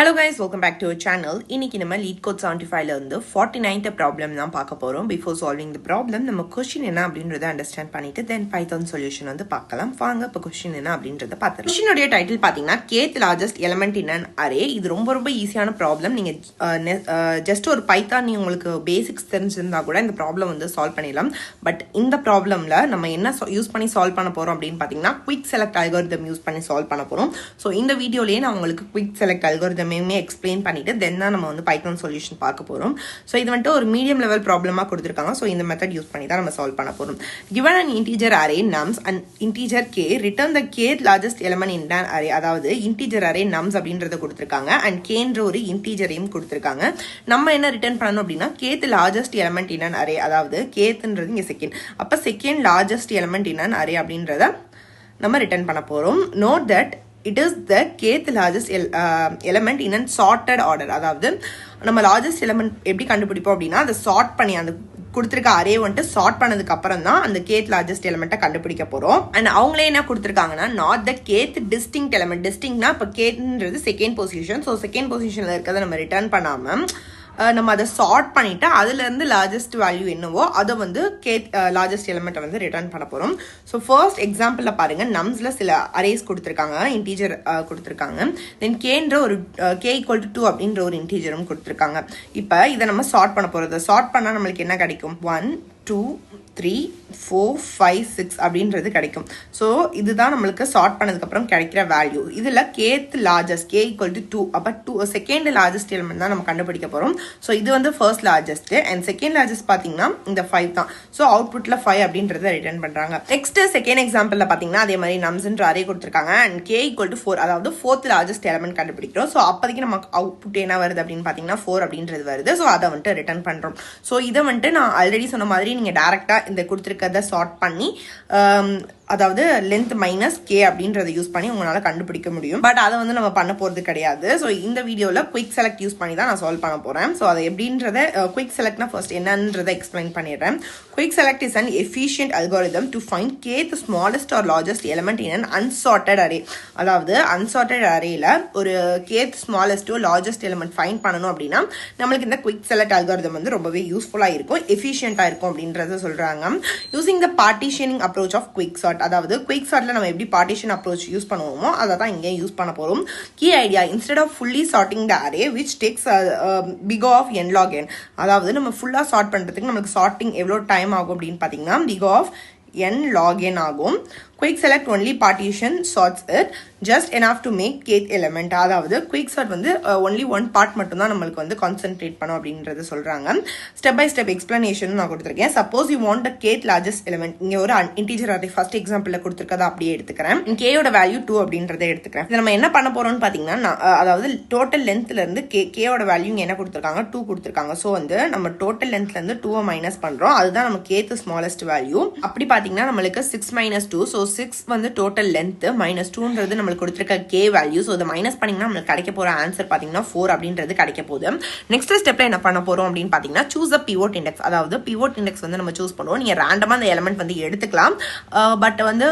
Hello guys, welcome back to our channel. இன்னைக்கு நம்ம lead code 75ல இருந்து 49th ப்ராப்ளம் தான் பார்க்க போறோம். Before solving the problem, நம்ம क्वेश्चन என்ன அப்படின்றத அண்டர்ஸ்டாண்ட் பண்ணிட்டு then Python சொல்யூஷன் வந்து பார்க்கலாம். வாங்க இப்ப क्वेश्चन என்ன அப்படின்றத பார்க்கலாம். क्वेश्चन உடைய டைட்டில் பாத்தீங்கன்னா kth largest element in an array. இது ரொம்ப ஈஸியான ப்ராப்ளம். நீங்க ஜஸ்ட் ஒரு பைத்தான் நீ உங்களுக்கு பேசிக்ஸ் தெரிஞ்சிருந்தா கூட இந்த ப்ராப்ளம் வந்து சால்வ் பண்ணிடலாம். பட் இந்த ப்ராப்ளம்ல நம்ம என்ன யூஸ் பண்ணி சால்வ் பண்ண போறோம் அப்படின்னு பாத்தீங்கன்னா குவிக் செலக்ட் அல்காரிதம் யூஸ் பண்ணி சால்வ் பண்ண போறோம். சோ இந்த வீடியோலயே நான் உங்களுக்கு குவிக் செலக்ட் அல்காரிதம் எக்ஸ்பிளைன் பண்ணிட்டு தென் தான் நம்ம வந்து பைத்தான் சொல்யூஷன் பார்க்க போறோம். சோ இது வந்து ஒரு மீடியம் லெவல் ப்ராப்ளமா கொடுத்திருக்காங்க. சோ இந்த மெத்தட் யூஸ் பண்ணி தான் நம்ம சால்வ் பண்ண போறோம். given an integer array nums and integer k, return the kth largest element in an array. அதாவது integer array nums அப்படின்றத கொடுத்திருக்காங்க and k என்ற ஒரு இன்டிஜரையும் கொடுத்திருக்காங்க. நம்ம என்ன ரிட்டர்ன் பண்ணனும் அப்படினா kth largest element in an array, அதாவது kth ன்றது இங்க செகண்ட். அப்ப second largest element in an array அப்படின்றத நம்ம ரிட்டர்ன் பண்ண போறோம். note that it is the kth largest element in a sorted order. அதாவது நம்ம largest element எப்படி கண்டுபிடிப்போம் அப்படின்னா அதை சார்ட் பண்ணி அந்த கொடுத்திருக்க அரே வந்துட்டு சார்ட் பண்ணதுக்கு அப்புறம் தான் அந்த kth largest element கண்டுபிடிக்க போறோம். அண்ட் அவங்களே என்ன கொடுத்திருக்காங்கன்னா not the kth distinct element. டிஸ்டிங்க்னா இப்ப kன்றது செகண்ட் பொசிஷன். ஸோ செகண்ட் பொசிஷன்ல இருக்கிறத நம்ம ரிட்டர்ன் பண்ணாம நம்ம அதை சார்ட் பண்ணிட்டு அதுல இருந்து லார்ஜஸ்ட் வேல்யூ என்னவோ அதை வந்து லார்ஜஸ்ட் எலிமெண்ட் வந்து ரிட்டர்ன் பண்ண போறோம். ஸோ ஃபர்ஸ்ட் எக்ஸாம்பிள்ல பாருங்க, நம்ஸ்ல சில அரேஸ் கொடுத்திருக்காங்க, இன்டீஜர் கொடுத்திருக்காங்க. தென் கேன்ற ஒரு கே ஈக்குவல் டு 2 அப்படின்ற ஒரு இன்டீஜரும் கொடுத்திருக்காங்க. இப்போ இதை நம்ம சார்ட் பண்ண போறது. சார்ட் பண்ணா நம்மளுக்கு என்ன கிடைக்கும்? 1 2 3 4 5 6 அப்படின்றது கிடைக்கும். ஸோ இதுதான் நம்மளுக்கு சார்ட் பண்ணதுக்கு அப்புறம் கிடைக்கிற வேல்யூ. இதுல kth largest k equal to 2. அப்ப 2 செகண்ட் லார்ஜஸ்ட் எலிமெண்ட் தான் நம்ம கண்டுபிடிக்க போறோம். ஸோ இது வந்து first largest and second largest பாத்தீங்கன்னா இந்த 5 தான். ஸோ அவுட்புட்ல 5 அப்படின்றத ரிட்டர்ன் பண்றாங்க. நெக்ஸ்ட் செகண்ட் எக்ஸாம்பிள்ல பாத்தீங்கன்னா அதே மாதிரி நம்ஸ்ன்ற அரே கொடுத்திருக்காங்க அண்ட் k equal to 4, அதாவது ஃபோர்த் லார்ஜஸ்ட் எலிமெண்ட் கண்டுபிடிக்கிறோம். ஸோ அப்போதைக்கு நமக்கு அவுட்புட் என்ன வருது அப்படின்னு பாத்தீங்கன்னா 4 அப்படின்றது வருது. ஸோ அதை வந்துட்டு ரிட்டர்ன் பண்றோம். ஸோ இதை வந்துட்டு நான் ஆல்ரெடி சொன்ன மாதிரி நீங்க டைரக்டா இந்த கொடுத்திருக்கிறத சார்ட் பண்ணி அதாவது லென்த் மைனஸ் கே அப்படின்றத யூஸ் பண்ணி உங்களால கண்டுபிடிக்க முடியும். பட் அதை வந்து நம்ம பண்ண போறது கிடையாது. ஸோ இந்த வீடியோல குவிக் செலக்ட் யூஸ் பண்ணி தான் நான் சால்வ் பண்ண போறேன். ஸோ அதை எப்படின்றத குவிக் செலக்ட்னா ஃபர்ஸ்ட் என்னன்றதை எக்ஸ்பிளைன் பண்ணிடுறேன். Quick select is an efficient algorithm to find kth smallest or largest element in an unsorted array. அதாவது அன்சார்ட்டட் அரேல ஒரு kth ஸ்மாலஸ்டோ லார்ஜஸ்ட் எலிமெண்ட் ஃபைண்ட் பண்ணணும் அப்படின்னா நம்மளுக்கு இந்த குவிக் செலக்ட் அல்காரிதம் வந்து ரொம்பவே யூஸ்ஃபுல்லா இருக்கும், எஃபிஷியன்ட்டா இருக்கும் அப்படின்றத சொல்றாங்க. Using the partitioning approach of quick sort. அதாவது குவிக் சார்ட்ல நம்ம எப்படி பார்ட்டிஷன் அப்ரோச் யூஸ் பண்ணுவோமோ அதை தான் இங்கே யூஸ் பண்ண போறோம். Key idea, instead of fully sorting the array which takes big of n log n. அதாவது நம்ம ஃபுல்லா சார்ட் பண்றதுக்கு நமக்கு சார்ட்டிங் எவ்வளவு டைம் ஆகும் அப்படின்னு பாத்தீங்கன்னா big of n log n ஆகும். quick select only partition sorts it just enough to make kth element. அதாவது quick sort வந்து only one part மட்டும் தான் நம்மளுக்கு வந்து கான்சென்ட்ரேட் பண்ணும் அப்படின்றது சொல்றாங்க. ஸ்டெப் பை ஸ்டெப் எக்ஸ்பிளனேஷன் நான் கொடுத்திருக்கேன். Suppose you want the kth largest element, இங்க ஒரு இன்டிஜர் அரே ஃபர்ஸ்ட் எக்ஸாம்பிள்ல கொடுத்திருக்கத அப்படியே எடுத்துக்கிறேன். k யோட வேல்யூ 2 அப்படின்றதை எடுத்துக்கிறேன். இத நம்ம என்ன பண்ண போறோம்னு பாத்தீங்கன்னா அதாவது டோட்டல் லென்த்ல இருந்து k யோட வேல்யூ என்ன கொடுத்திருக்காங்க? 2 கொடுத்திருக்காங்க. சோ வந்து நம்ம டோட்டல் லென்த்ல இருந்து 2 மைனஸ் பண்றோம். அதுதான் நம்ம kth ஸ்மாலஸ்ட் வேல்யூ. அப்படி பாத்தீங்கன்னா நம்மளுக்கு 6 minus 2. ஸோ 6 வந்து டோட்டல் லென்த் மைனஸ் 2ன்றது நம்மளுக்கு கொடுத்திருக்க k வேல்யூ. ஸோ இதை மைனஸ் பண்ணீங்கன்னா நம்மளுக்கு கிடைக்க போற ஆன்சர் பாத்தீங்கன்னா 4 அப்படின்றது கிடைக்க போகுது. நெக்ஸ்ட் ஸ்டெப்ல என்ன பண்ண போறோம் அப்படின்னு பாத்தீங்கன்னா சூஸ் த பிவோட் இண்டெக்ஸ். அதாவது பிவோட் இண்டெக்ஸ் வந்து நம்ம சூஸ் பண்ணுவோம். நீங்க ரேண்டமா அந்த எலிமெண்ட் வந்து எடுத்துக்கலாம். பட் வந்து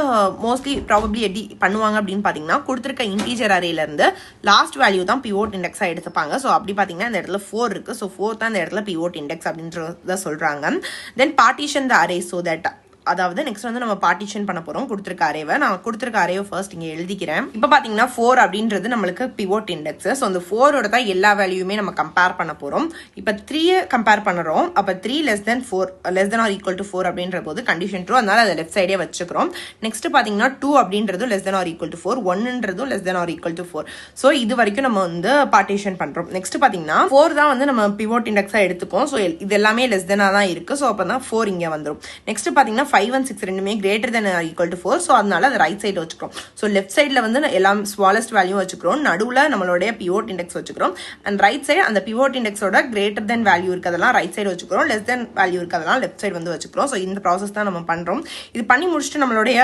மோஸ்ட்லி ப்ராபப்லி எப்படி பண்ணுவாங்க அப்படின்னு பாத்தீங்கன்னா கொடுத்திருக்க இன்டீஜர் அரேல இருந்து லாஸ்ட் வேல்யூ தான் பிவோட் இண்டெக்ஸா எடுத்துப்பாங்க. ஸோ அப்படி பாத்தீங்கன்னா இந்த இடத்துல 4 இருக்கு. ஸோ 4 தான் இந்த இடத்துல பிவோட் இண்டெக்ஸ் அப்படின்றத சொல்றாங்க. Then partition the array so that, அதாவது நெக்ஸ்ட் வந்து நம்ம பார்ட்டிஷன் பண்ண போறோம் கொடுத்திருக்க அரேவை. நான் கொடுத்திருக்க அரேவை ஃபர்ஸ்ட் இங்க எழுதிக்கிறேன். இப்போ பாத்தீங்கன்னா 4 அப்படின்றது நம்மளுக்கு பிவோட் இண்டெக்ஸ். ஸோ அந்த 4 தான் எல்லா வேல்யூமே நம்ம கம்பேர் பண்ண போறோம். இப்போ 3 கம்பேர் பண்ணுறோம். அப்போ 3 less than 4 less than or equal to 4 அப்படின்ற போது கண்டிஷன் ட்ரூ, அதனால அதை லெஃப்ட் சைடே வச்சுக்கிறோம். நெக்ஸ்ட் பாத்தீங்கன்னா 2 அப்படின்றது less than or equal to 4, 1ன்றதும் less than or equal to 4. So இது வரைக்கும் நம்ம வந்து பார்ட்டிஷன் பண்றோம். நெக்ஸ்ட் பாத்தீங்கன்னா 4 தான் வந்து நம்ம பிவோட் இண்டெக்ஸா எடுத்துக்கோம். ஸோ இது எல்லாமே லெஸ் தெனா தான் இருக்கு. ஸோ அப்பதான் 4 இங்க வந்துடும். நெக்ஸ்ட் பாத்தீங்கன்னா 5 and 6 ரெண்டுமே greater than or equal to 4. So அதனால அதை ரைட் சைடு வச்சுக்கிறோம். ஸோ லெஃப்ட் சைட்ல வந்து எல்லாம் ஸ்மாலஸ்ட் வேல்யூ வச்சுக்கிறோம், நடுவுல நம்மளுடைய பிவோட் இண்டெக்ஸ் வச்சுக்கிறோம். அண்ட் ரைட் சைடு அந்த பிவோட் இண்டெக்ஸோட கிரேட்டர் தென் வேல்யூ இருக்கிறதெல்லாம் ரைட் சைடு வச்சுக்கிறோம், லெஸ் தென் வேல்யூ இருக்கிறதெல்லாம் லெஃப்ட் சைடு வந்து வச்சுக்கிறோம். ஸோ இந்த ப்ராசஸ் தான் நம்ம பண்றோம். இது பண்ணி முடிச்சுட்டு நம்மளுடைய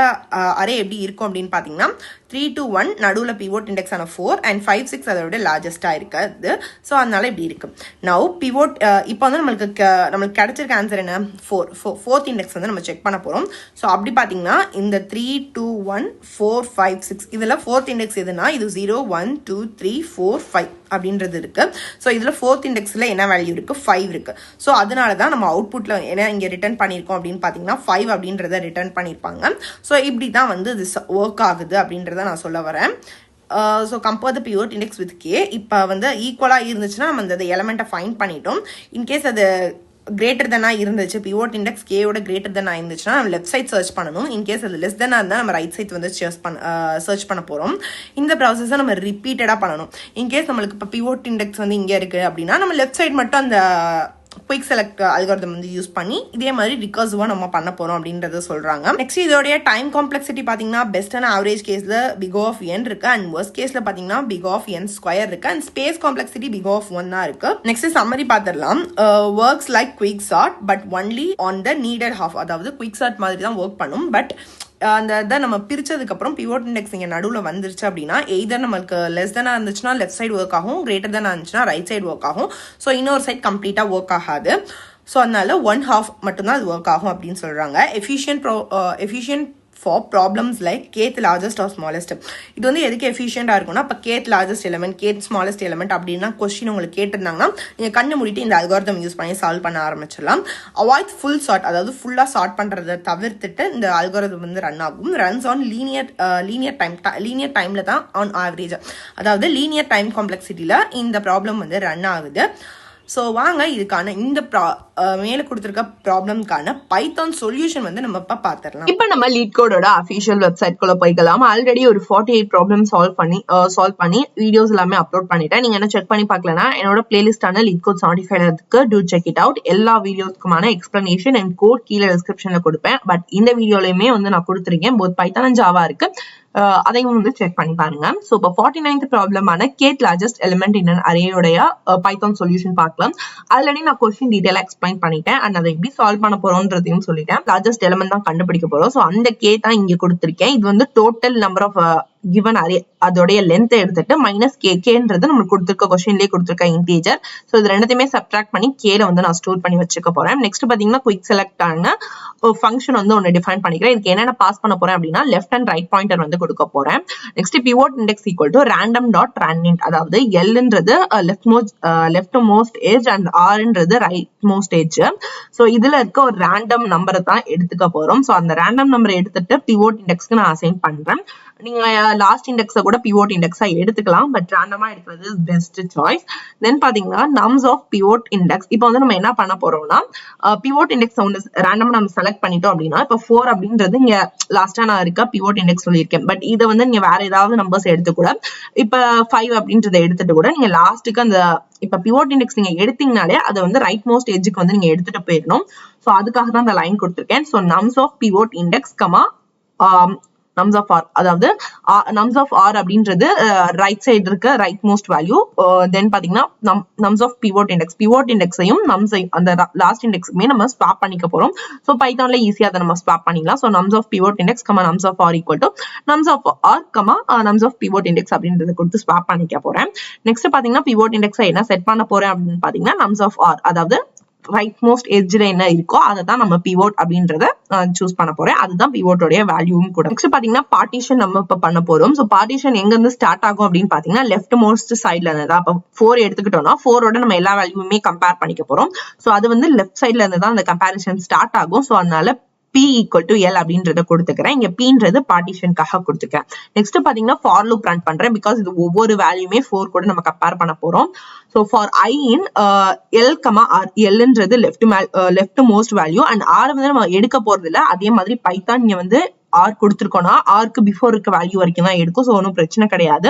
அரே எப்படி இருக்கும் அப்படின்னு பாத்தீங்கன்னா 3 to 1 நடுவுல பிவோட் இண்டெக்ஸ் ஆன 4 and 5 6 அதோட லார்ஜஸ்டா இருக்குது. ஸோ அதனால இப்படி இருக்கு. நவ் பிவோட் இப்போ வந்து நம்மளுக்கு கிடைச்சிருக்க ஆன்சர் என்ன? 4. ஃபோர்த் இண்டெக்ஸ் வந்து நம்ம செக் பண்ண போறோம். ஸோ அப்படி பாத்தீங்கன்னா இந்த 3 2 1 4 5 6 இதுல ஃபோர்த் இண்டெக்ஸ் எதுனா இது 0 1 2 3 4 5. அப்படின்றது இருக்கு. ஸோ இதில் ஃபோர்த் இண்டெக்ஸில் என்ன வேல்யூ இருக்கு, 5 இருக்கு. ஸோ அதனால தான் நம்ம அவுட்புட்ல என்ன இங்கே ரிட்டர்ன் பண்ணியிருக்கோம் அப்படின்னு பார்த்தீங்கன்னா 5 அப்படின்றத ரிட்டர்ன் பண்ணியிருப்பாங்க. ஸோ இப்படி தான் வந்து இது ஒர்க் ஆகுது அப்படின்றத நான் சொல்ல வரேன். So compare the pivot index with K. இப்போ வந்து ஈக்குவலாக இருந்துச்சுன்னா நம்ம அந்த எலமெண்ட்டை ஃபைண்ட் பண்ணிட்டோம். இன்கேஸ் அது கிரேட்டர் தெனாக இருந்துச்சு, பிவோட் இண்டெக்ஸ் கேயோட கிரேட்டர் தெனாக இருந்துச்சுன்னா நம்ம லெஃப்ட் சைட் சர்ச் பண்ணணும். இன்கேஸ் அது லெஸ் தெனாக இருந்தால் நம்ம ரைட் சைட் வந்து சர்ச் பண்ண போகிறோம். இந்த ப்ராசஸை நம்ம ரிப்பீட்டடாக பண்ணணும். இன்கேஸ் நம்மளுக்கு இப்போ பிவோட் இண்டெக்ஸ் வந்து இங்கே இருக்குது அப்படின்னா நம்ம லெஃப்ட் சைட் மட்டும் அந்த குயிக் செலக்ட் அல்காரிதம் வந்து யூஸ் பண்ணி இதே மாதிரி ரிகர்சிவா நம்ம பண்ண போறோம் அப்படின்றத சொல்றாங்க. நெக்ஸ்ட் இதோடைய டைம் காம்ப்ளெக்சிட்டி பாத்தீங்கன்னா பெஸ்டான ஆவரேஜ் கேஸ்ல பிக் ஆஃப் n இருக்கு அண்ட் வர்ஸ்ட் கேஸ்ல பாத்தீங்கன்னா பிக் ஆஃப் n ஸ்கொயர் இருக்கு and space complexity big of 1 தான் இருக்கு. நெக்ஸ்ட் சம்மரி பாத்திரலாம். Works like quick sort but only on the needed half. அதாவது குயிக் சார்ட் மாதிரி தான் ஒர்க் பண்ணும். பட் அந்த இதை நம்ம பிரிச்சதுக்கு அப்புறம் பிவோட் இண்டெக்ஸ் இங்கே நடுவில் வந்துருச்சு அப்படின்னா எய்தர் நம்மளுக்கு லெஸ் தெனாக இருந்துச்சுன்னா லெஃப்ட் சைடு ஒர்க் ஆகும், கிரேட்டர் தெனாக இருந்துச்சுன்னா ரைட் சைடு ஒர்க் ஆகும். ஸோ இன்னொரு சைட் கம்ப்ளீட்டாக ஒர்க் ஆகாது. ஸோ அதனால 1/2 மட்டும்தான் அது ஒர்க் ஆகும் அப்படின்னு சொல்றாங்க. Efficient for problems like kth largest or smallest. இது வந்து எதுக்கு எஃபிஷியண்டாக இருக்கும்னா இப்போ kth largest element, kth smallest element அப்படின்னா கொஸ்டின் உங்களுக்கு கேட்டிருந்தாங்கன்னா நீங்கள் கண்ணு மூடிட்டு இந்த அல்காரிதம் யூஸ் பண்ணி சால்வ் பண்ண ஆரம்பிச்சிடலாம். அவாய்ட் ஃபுல் சார்ட், அதாவது ஃபுல்லாக சார்ட் பண்ணுறதை தவிர்த்துட்டு இந்த அல்காரிதம் வந்து ரன் ஆகும். ரன்ஸ் ஆன் லீனியர் டைமில் தான் ஆன் ஆவரேஜ், அதாவது லீனியர் டைம் காம்ப்ளெக்சிட்டியில் இந்த ப்ராப்ளம் வந்து ரன் ஆகுது. ஸோ வாங்க இதுக்கான இந்த மேலே கொடுத்துருக்க ப்ராப்ளம்கான பைத்தான் சொல்யூஷன் வந்து நம்ம இப்போ பார்த்துடலாம். இப்போ நம்ம LeetCodeோட அஃபிஷியல் வெப்சைட்குள்ள போய்க்கலாம். ஆல்ரெடி ஒரு 48 ப்ராப்ளம் சால்வ் பண்ணி வீடியோஸ் எல்லாமே அப்லோட் பண்ணிட்டேன். நீங்க என்ன செக் பண்ணி பார்க்கலன்னா என்னோட பிளேலிஸ்டான LeetCode 75 இருக்கு, டூ செக் இட் அவுட். எல்லா வீடியோஸ்க்குமான எக்ஸ்பிளனேஷன் அண்ட் கோட் கீழே டிஸ்கிரிப்ஷன்ல கொடுப்பேன். பட் இந்த வீடியோலயுமே வந்து நான் கொடுத்துருக்கேன், போத் பைத்தான் அண்ட் ஜாவா இருக்கு, அதையும் வந்து செக் பண்ணி பாருங்க. ஸோ இப்போ 49th ப்ராப்ளமான kth largest element in an அரேயோடைய பைத்தான் சொல்யூஷன் பார்க்கலாம். ஆல்ரெடி நான் கொஸ்டின் டீடைலா எக்ஸ்பிளைன் பண்ணிட்டேன் அண்ட் அதை எப்படி சால்வ் பண்ண போறோம்ன்றதையும் சொல்லிட்டேன். லார்ஜஸ்ட் எலிமெண்ட் தான் கண்டுபிடிக்க போறோம். ஸோ அந்த கே தான் இங்க கொடுத்துருக்கேன். இது வந்து total number of given array, அதோடைய லென்த் எடுத்துட்டு மைனஸ் கேன்றது நம்மளுக்கு கொடுத்துருக்க கொஸ்டின்லேயே கொடுத்துருக்க இன்டீஜர். ஸோ இது ரெண்டுத்தையுமே சப்ட்ராக்ட் பண்ணி கேல வந்து நான் ஸ்டோர் பண்ணி வச்சுக்க போறேன். நெக்ஸ்ட் பாத்தீங்கன்னா குயிக் செலக்ட் ஆன ஃபங்க்ஷன் வந்து ஒன்று டிஃபைன் பண்ணிக்கிறேன். இதுக்கு என்னென்ன பாஸ் பண்ண போறேன் அப்படின்னா லெஃப்ட் அண்ட் ரைட் பாயிண்டர் வந்து கொடுக்க போறேன். Next pivot index equal to random dot randint, அதாவது எல்ன்றது லெஃப்ட் மோஸ்ட் ஏஜ் அண்ட் ஆர்ன்றது ரைட் மோஸ்ட் ஏஜ். ஸோ இதுல இருக்க ஒரு ரேண்டம் நம்பரை தான் எடுத்துக்க போறோம். ஸோ அந்த ரேண்டம் நம்பரை எடுத்துட்டு பிவோட் இண்டெக்ஸ்க்கு நான் அசைன் பண்றேன். நீங்க லாஸ்ட் இண்டெக்ஸை கூட பிவோட் இண்டெக்ஸா எடுத்துக்கலாம், பட் ரேண்டமா எடுக்கிறது பெஸ்ட் சாய்ஸ். தென் பாத்தீங்கன்னா நம்ஸ் ஆஃப் பிவோட் இண்டெக்ஸ். இப்போ வந்து நம்ம என்ன பண்ண போறோம்னா பிவோட் இண்டெக்ஸ் வந்து ரேண்டமா நம்ம செலக்ட் பண்ணிட்டோம் அப்படின்னா இப்போ 4 அப்படின்றது இங்க லாஸ்டா நான் இருக்க பிவோட் இண்டெக்ஸ் சொல்லியிருக்கேன். பட் இதை வந்து நீங்க வேற ஏதாவது நம்பர்ஸ் எடுத்து கூட இப்ப 5 அப்படின்றத எடுத்துட்டு கூட நீங்க லாஸ்ட்டுக்கு அந்த இப்ப பிவோட் இண்டெக்ஸ் நீங்க எடுத்தீங்கனாலே அதை வந்து ரைட் மோஸ்ட் எட்ஜுக்கு வந்து நீங்க எடுத்துட்டு போயிடணும். ஸோ அதுக்காக தான் அந்த லைன் கொடுத்துருக்கேன். So nums of pivot index comma nums of r, அதாவது நம்ஸ் ஆஃப் ஆர் அப்படின்றது ரைட் சைடு இருக்க ரைட் மோஸ்ட் வேல்யூ. தென் பாத்தீங்கன்னா நம்ஸ் ஆஃப் பிவோட் இண்டெக்ஸையும் நம்ஸையும் அந்த லாஸ்ட் இண்டெக்ஸுமே நம்ம ஸ்வாப் பண்ணிக்க போறோம். ஸோ பைத்தான்ல ஈஸியா அதை நம்ம ஸ்வாப் பண்ணிக்கலாம். So nums of pivot index comma nums of r equal to nums of r comma nums of pivot index அப்படின்றத கொடுத்து ஸ்வாப் பண்ணிக்க போறேன். நெக்ஸ்ட் பாத்தீங்கன்னா பிவோட் இண்டெக்ஸை என்ன செட் பண்ண போறேன் அப்படின்னு பாத்தீங்கன்னா நம்ஸ் ஆஃப் ஆர், அதாவது ரைட் மோஸ்ட் எட்ஜ்ல என்ன இருக்கோ அதை தான் நம்ம பிவோட் அப்படின்றத சூஸ் பண்ண போறேன். அதுதான் பிவோட்டோடைய வேல்யூவும் கூட. நெக்ஸ்ட் பாத்தீங்கன்னா பார்ட்டிஷன் நம்ம இப்ப பண்ண போறோம். ஸோ பார்ட்டிஷன் எங்க இருந்து ஸ்டார்ட் ஆகும் அப்படின்னு பாத்தீங்கன்னா லெஃப்ட் மோஸ்ட் சைட்ல இருந்து தான். அப்ப 4 எடுத்துக்கிட்டோம்னா 4ஓட நம்ம எல்லா வேல்யூமே கம்பேர் பண்ணிக்க போறோம். ஸோ அது வந்து லெஃப்ட் சைட்ல இருந்து தான் அந்த கம்பேரிசன் ஸ்டார்ட் ஆகும். ஸோ அதனால P ஈக்குவல் டு எல் அப்படின்றத கொடுத்துக்கிறேன். இங்க Pன்றது பார்ட்டிஷனுக்காக கொடுத்துக்கிறேன். நெக்ஸ்ட் பாத்தீங்கன்னா ஃபார் லூப் ரன் பண்றேன். பிகாஸ் இது ஒவ்வொரு வேல்யூமே 4 கூட நம்ம கம்பேர் பண்ண போறோம். So for i in L comma R, எல்ன்றது left most value and R வந்து நம்ம எடுக்க போறது இல்லை. அதே மாதிரி பைத்தான் இங்க வந்து ஆர் கொடுத்துருக்கோம்னா ஆர்க்கு பிஃபோர் இருக்க வேல்யூ வரைக்கும் தான் எடுக்கும். ஸோ ஒன்றும் பிரச்சனை கிடையாது.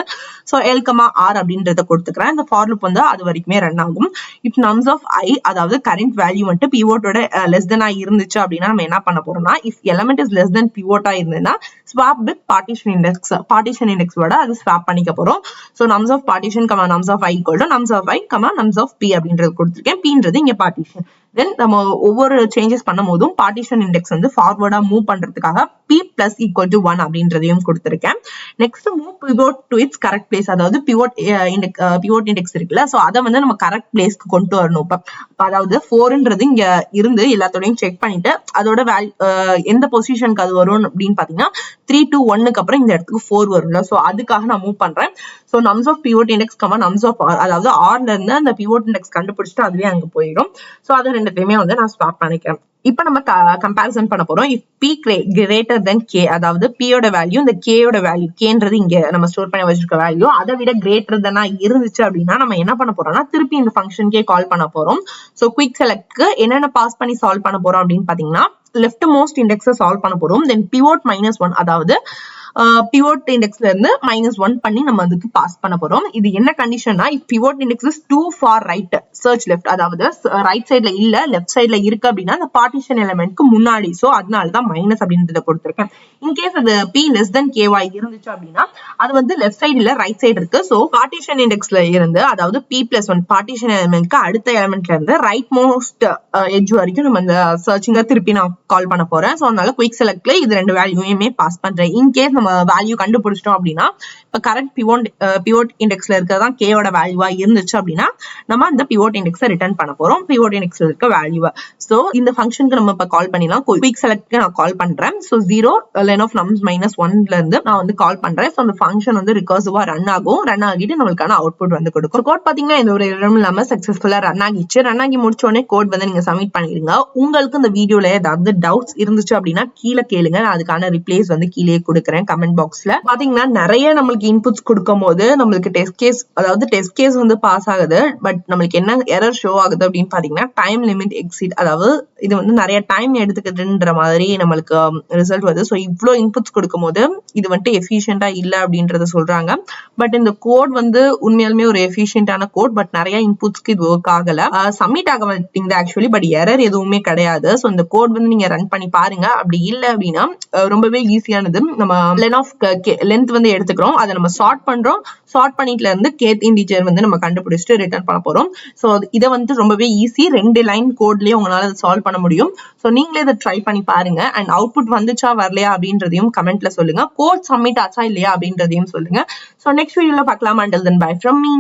ஸோ எல் கமா ஆர் அப்படின்றத கொடுத்துக்கிறேன். இந்த ஃபார் லூப் வந்து அது வரைக்குமே ரன் ஆகும். இப் நம்ஸ் ஆஃப் ஐ, அதாவது கரண்ட் வேல்யூ வந்துட்டு பிவோட்டோட லெஸ் தெனா இருந்துச்சு அப்படின்னா நம்ம என்ன பண்ண போறோம்னா if element is less then பிவோட்டா இருந்ததுன்னா ஸ்வாப் வித் பார்ட்டிஷன் இண்டெக்ஸோட அது ஸ்வாப் பண்ணிக்க போறோம். So nums of partition comma nums of i equal to nums of i comma nums of P அப்படின்றது கொடுத்துருக்கேன். பீன்றது இங்க பார்ட்டிஷன். தென் நம்ம ஒவ்வொரு சேஞ்சஸ் பண்ணும் போதும் பார்ட்டிஷன் இண்டெக்ஸ் வந்து ஃபார்வர்டா மூவ் பண்றதுக்காக P பிளஸ் ஈக்குவல் டு 1 அப்படின்றதையும் கொடுத்துருக்கேன். Next move pivot to it's correct place, அதாவது பிவோட் இண்டெக்ஸ் இருக்குல்ல, ஸோ அதை வந்து நம்ம கரெக்ட் பிளேஸ்க்கு கொண்டு வரணும். அதாவது 4ன்றது இங்க இருந்து எல்லாத்தோடையும் செக் பண்ணிட்டு அதோட எந்த பொசிஷனுக்கு அது வரும் அப்படின்னு பாத்தீங்கன்னா 3 to 1க்கு அப்புறம் இந்த இடத்துக்கு 4 வரும்ல. ஸோ அதுக்காக நான் மூவ் பண்றேன். So nums of pivot index nums of r, அதாவது ஆர்ல இருந்து அந்த பிவோட் இண்டெக்ஸ் கண்டுபிடிச்சிட்டு அதுவே அங்க போயிடும். ஸோ அது ரெண்டுத்தையுமே வந்து நான் ஸ்டாப் பண்ணிக்கிறேன். இப்ப நம்ம கம்பேரிசன் பண்ண போறோம். If p greater then k, அதாவது பியோட வேல்யூ இந்த கேயோட வேல்யூ, கேன்றது இங்க நம்ம ஸ்டோர் பண்ணி வச்சிருக்க வேல்யூ அதை விட கிரேட்டர் தெனா இருந்துச்சு அப்படின்னா நம்ம என்ன பண்ண போறோம்னா திருப்பி இந்த ஃபங்க்ஷனுக்கே கால் பண்ண போறோம். ஸோ குயிக் செலக்ட்க்கு என்னென்ன பாஸ் பண்ணி சால்வ் பண்ண போறோம் அப்படின்னு பாத்தீங்கன்னா லெஃப்ட் மோஸ்ட் இண்டெக்ஸை சால்வ் பண்ண போறோம். தென் பிவோட் -1, அதாவது பிவோட் இண்டெக்ஸ்ல இருந்து -1 பண்ணி நம்ம அதுக்கு பாஸ் பண்ண போறோம். இது என்ன கண்டிஷன்னா if pivot index is too far right search left, அதாவது ரைட் சைட்ல இல்ல லெஃப்ட் சைட்ல இருக்கு அப்படின்னா அந்த பார்ட்டிஷன் எலிமெண்ட்க்கு முன்னாடி. சோ அதனாலதான் மைனஸ் அப்படின்றத கொடுத்திருக்கேன். இன்கேஸ் அது பி லெஸ் தென் கேவா இருந்துச்சு அப்படின்னா அது வந்து லெஃப்ட் சைடு இல்ல ரைட் சைடு இருக்கு. சோ பார்ட்டிஷன் இண்டெக்ஸ்ல இருந்து, அதாவது p+1 பார்ட்டிஷன் எலிமெண்ட்க்கு அடுத்த எலிமெண்ட்ல இருந்து ரைட் மோஸ்ட் எட்ஜ் வரைக்கும் நம்ம இந்த சர்ச்சிங்க திருப்பி நான் கால் பண்ண போறேன். சோ அதனால குயிக் செலக்ட்ல இது ரெண்டு வேல்யூயுமே பாஸ் பண்றேன். இன்கேஸ் வேல்யூ கண்டுபிடிச்சிட்டோம் அப்படின்னா இப்ப கரெக்ட் பிவோட் இண்டெக்ஸ்ல இருக்கிறதான் கேயோட வேல்யூவா இருந்துச்சு அப்படின்னா நம்ம அந்த பிவோட் இண்டெக்ஸை ரிட்டர்ன் பண்ண போறோம், பிவோட் இண்டெக்ஸ்ல இருக்க வேல்யூவா. சோ இந்த ஃபங்க்ஷனுக்கு நம்ம இப்ப கால் பண்ணிடலாம். குயிக் செலக்ட்க்கு நான் கால் பண்றேன். சோ 0 len of nums -1ல இருந்து நான் வந்து கால் பண்றேன். சோ அந்த ஃபங்க்ஷன் வந்து ரிகர்சிவா ரன் ஆகும். ரன் ஆகிட்டு நம்மளுக்கான அவுட்புட் வந்து கொடுக்கும். கோட் பாத்தீங்கன்னா இந்த ஒரு எரரும் இல்லாம சக்சஸ்ஃபுல்லா ரன் ஆகிச்சு. ரன் ஆகி முடிச்ச உடனே கோட் வந்து நீங்க சப்மிட் பண்ணிடுங்க. உங்களுக்கு இந்த வீடியோல ஏதாவது டவுட்ஸ் இருந்துச்சு அப்படின்னா கீழே கேளுங்க, நான் அதுக்கான ரிப்ளைஸ் வந்து கீழே கொடுக்குறேன் கமெண்ட் பாக்ஸ்ல. பாத்தீங்கன்னா நிறைய நம்மளுக்கு இன்புட்ஸ் கொடுக்கும் போது நம்மளுக்கு டெஸ்ட் கேஸ் வந்து பாஸ் ஆகுது. பட் நம்மளுக்கு என்ன எரர் ஷோ ஆகுது அப்படின்னு பாத்தீங்கன்னா டைம் லிமிட் எக்ஸிட், அதாவது இது வந்து நிறைய டைம் எடுத்துக்குதுன்ற மாதிரி நம்மளுக்கு ரிசல்ட் வருது. ஸோ இவ்வளோ இன்புட்ஸ் கொடுக்கும் போது இது வந்துட்டு எஃபிஷியன்டா இல்ல அப்படின்றத சொல்றாங்க. பட் இந்த கோட் வந்து உண்மையாலுமே ஒரு எஃபிஷியன்டான கோட். பட் நிறைய இன்புட்ஸ்க்கு இது ஒர்க் ஆகல, சப்மிட் ஆக மாட்டேங்குது ஆக்சுவலி. பட் எரர் எதுவுமே கிடையாது. ஸோ இந்த கோட் வந்து நீங்க ரன் பண்ணி பாருங்க. அப்படி இல்லை அப்படின்னா ரொம்பவே ஈஸியானது. நம்ம லென்த் வந்து எடுத்துக்கிறோம், அதை நம்ம சார்ட் பண்றோம். சார்ட் பண்ணிட்டுல இருந்து கேத் இன்டிஜர் வந்து நம்ம கண்டுபிடிச்சிட்டு ரிட்டர்ன் பண்ண போறோம். ஸோ இதை வந்து ரொம்பவே ஈஸி, 2 லைன் கோட்லயே உங்களால சால்வ் பண்ண முடியும். ஸோ நீங்களே இதை ட்ரை பண்ணி பாருங்க. அண்ட் அவுட்புட் வந்துச்சா வரலையா அப்படின்றதையும் கமெண்ட்ல சொல்லுங்க. கோட் சப்மிட் ஆச்சா இல்லையா அப்படின்றதையும் சொல்லுங்க. ஸோ நெக்ஸ்ட் வீடியோல பார்க்கலாம். until then bye from me.